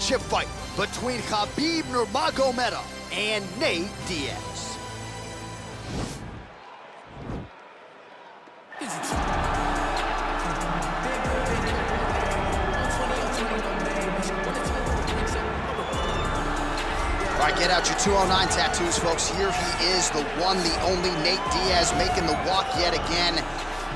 championship fight between Khabib Nurmagomedov and Nate Diaz. All right, get out your 209 tattoos, folks. Here he is, the one, the only Nate Diaz, making the walk yet again.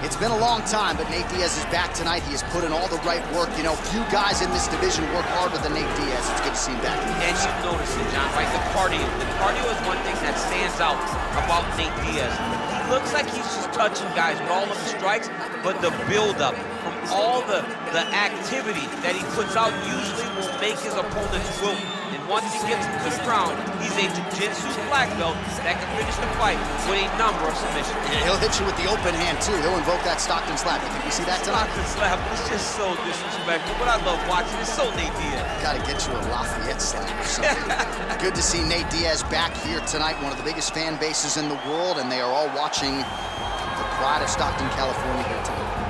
It's been a long time, but Nate Diaz is back tonight. He has put in all the right work. You know, few guys in this division work harder than Nate Diaz. It's good to see him back. And you notice it, John, right? The cardio. The cardio is one thing that stands out about Nate Diaz. He looks like he's just touching guys with all of the strikes, but the build-up from all the activity that he puts out usually will make his opponents wilt. And once he gets into the ground, he's a jiu-jitsu black belt that can finish the fight with a number of submissions. And he'll hit you with the open hand, too. He'll invoke that Stockton slap. You think we see that tonight? Stockton slap, it's just so disrespectful. But I love watching it. It's so Nate Diaz. Gotta get you a Lafayette slap or something. Good to see Nate Diaz back here tonight. One of the biggest fan bases in the world, and they are all watching the pride of Stockton, California here tonight.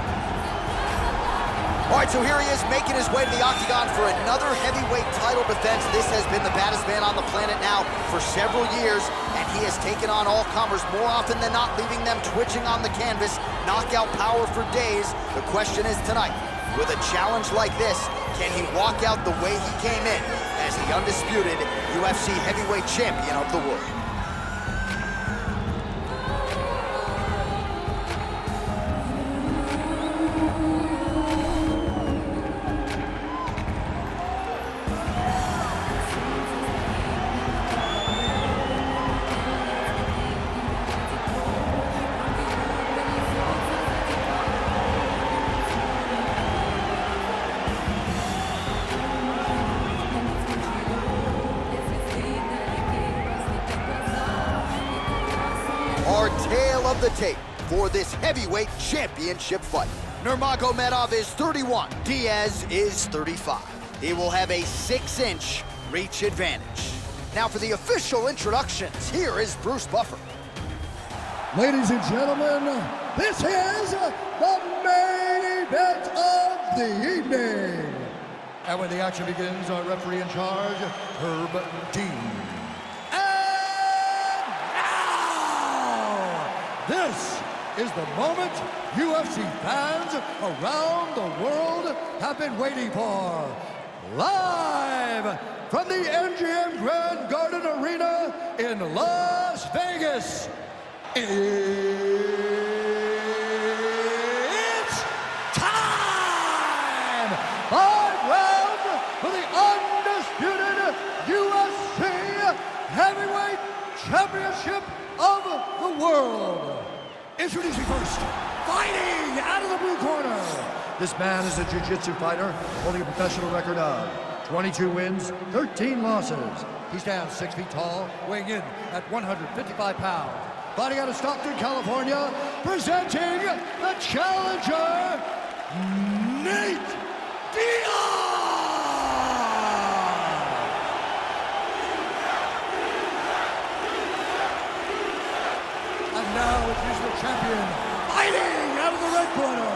All right, so here he is making his way to the octagon for another heavyweight title defense. This has been the baddest man on the planet now for several years, and he has taken on all comers more often than not, leaving them twitching on the canvas. Knockout power for days. The question is tonight, with a challenge like this, can he walk out the way he came in as the undisputed UFC heavyweight champion of the world? Our tale of the tape for this heavyweight championship fight. Nurmagomedov is 31, Diaz is 35. He will have a 6-inch reach advantage. Now for the official introductions, here is Bruce Buffer. Ladies and gentlemen, this is the main event of the evening. And when the action begins, our referee in charge, Herb Dean. This is the moment UFC fans around the world have been waiting for. Live from the MGM Grand Garden Arena in Las Vegas. It's time! 5 rounds for the undisputed UFC Heavyweight Championship of the world. Introducing first, fighting out of the blue corner. This man is a jiu-jitsu fighter holding a professional record of 22 wins, 13 losses. He stands 6 feet tall, weighing in at 155 pounds. Fighting out of Stockton, California, presenting the challenger, Nate Diaz! And now it is the champion, fighting out of the red corner.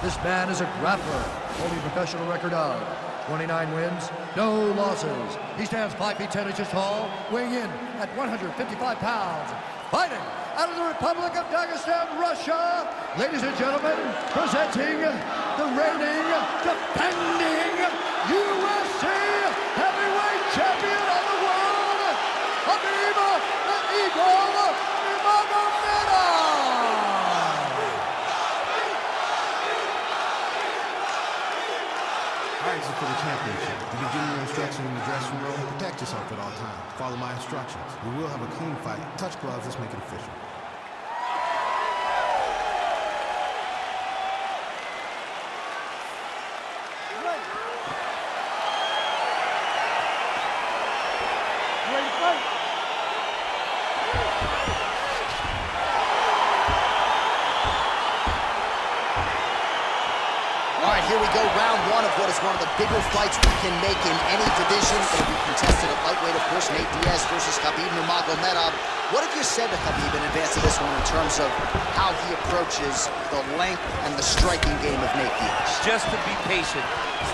This man is a grappler, holding a professional record of 29 wins, no losses. He stands 5 feet 10 inches tall, weighing in at 155 pounds. Fighting out of the Republic of Dagestan, Russia, ladies and gentlemen, presenting the reigning, defending UFC heavyweight champion of the world, Khabib Nurmagomedov. Fighting for the championship. You be giving your instructions in the dressing room. Protect yourself at all times. Follow my instructions. We will have a clean fight. Touch gloves. Let's make it official. Ready to fight? All right, here we go, round one of what is one of the bigger fights we can make in any division. It'll be contested at lightweight, of course, Nate Diaz versus Khabib Nurmagomedov. What have you said to Khabib in advance of this one in terms of how he approaches the length and the striking game of Nate Diaz? Just to be patient,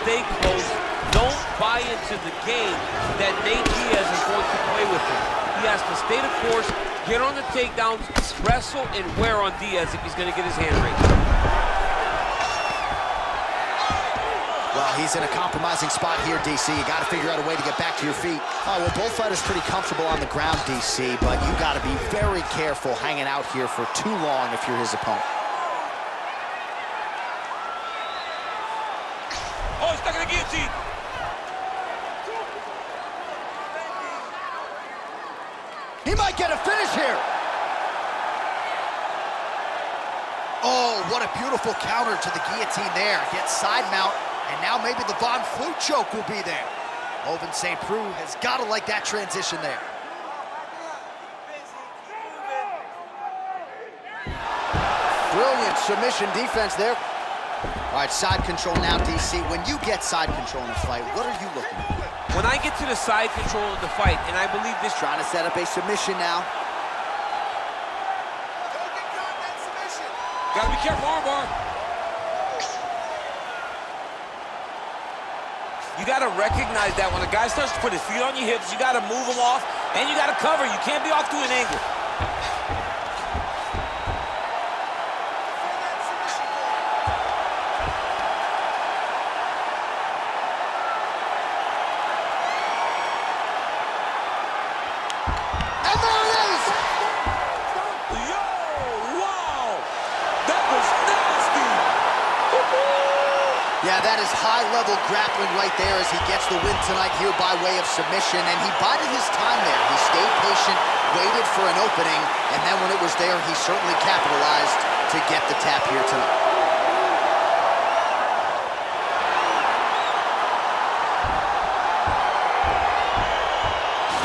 stay close, Don't buy into the game that Nate Diaz is going to play with him. He has to stay the course, get on the takedowns, wrestle, and wear on Diaz if he's going to get his hand raised. Well, he's in a compromising spot here, DC. You got to figure out a way to get back to your feet. Oh, well, both fighters pretty comfortable on the ground, DC, but you got to be very careful hanging out here for too long if you're his opponent. Oh, he's stuck in the guillotine. He might get a finish here. Oh, what a beautiful counter to the guillotine there. Gets side mount, and now maybe the Von Flue choke will be there. Oven St. Preux has got to like that transition there. Brilliant submission defense there. All right, side control now, DC. When you get side control in a fight, what are you looking at? When I get to the side control of the fight, and I believe this... Trying to set up a submission now. Gotta be careful, armbar. You gotta recognize that when a guy starts to put his feet on your hips, you gotta move him off, and you gotta cover. You can't be off to an angle. Yeah, that is high-level grappling right there as he gets the win tonight here by way of submission, and he bided his time there. He stayed patient, waited for an opening, and then when it was there, he certainly capitalized to get the tap here tonight.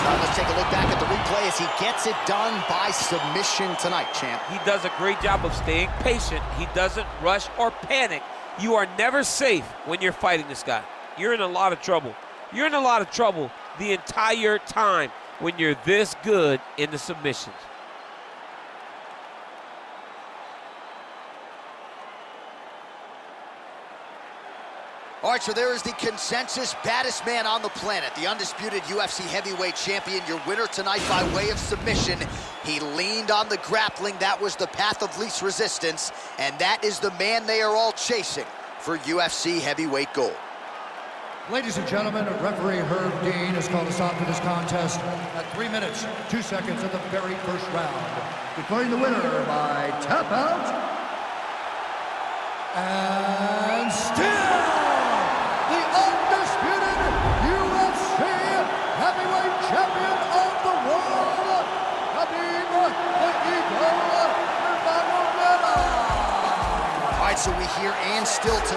Now let's take a look back at the replay as he gets it done by submission tonight, champ. He does a great job of staying patient. He doesn't rush or panic. You are never safe when you're fighting this guy. You're in a lot of trouble. You're in a lot of trouble the entire time when you're this good in the submissions. All right, so there is the consensus baddest man on the planet, the undisputed UFC heavyweight champion, your winner tonight by way of submission. He leaned on the grappling. That was the path of least resistance, and that is the man they are all chasing for UFC heavyweight gold. Ladies and gentlemen, referee Herb Dean has called a stop to this contest at 3 minutes, 2 seconds of the very first round, declaring the winner by tap out, and still the undisputed UFC heavyweight champion of the world, Khabib Nurmagomedov. All right, so we hear and still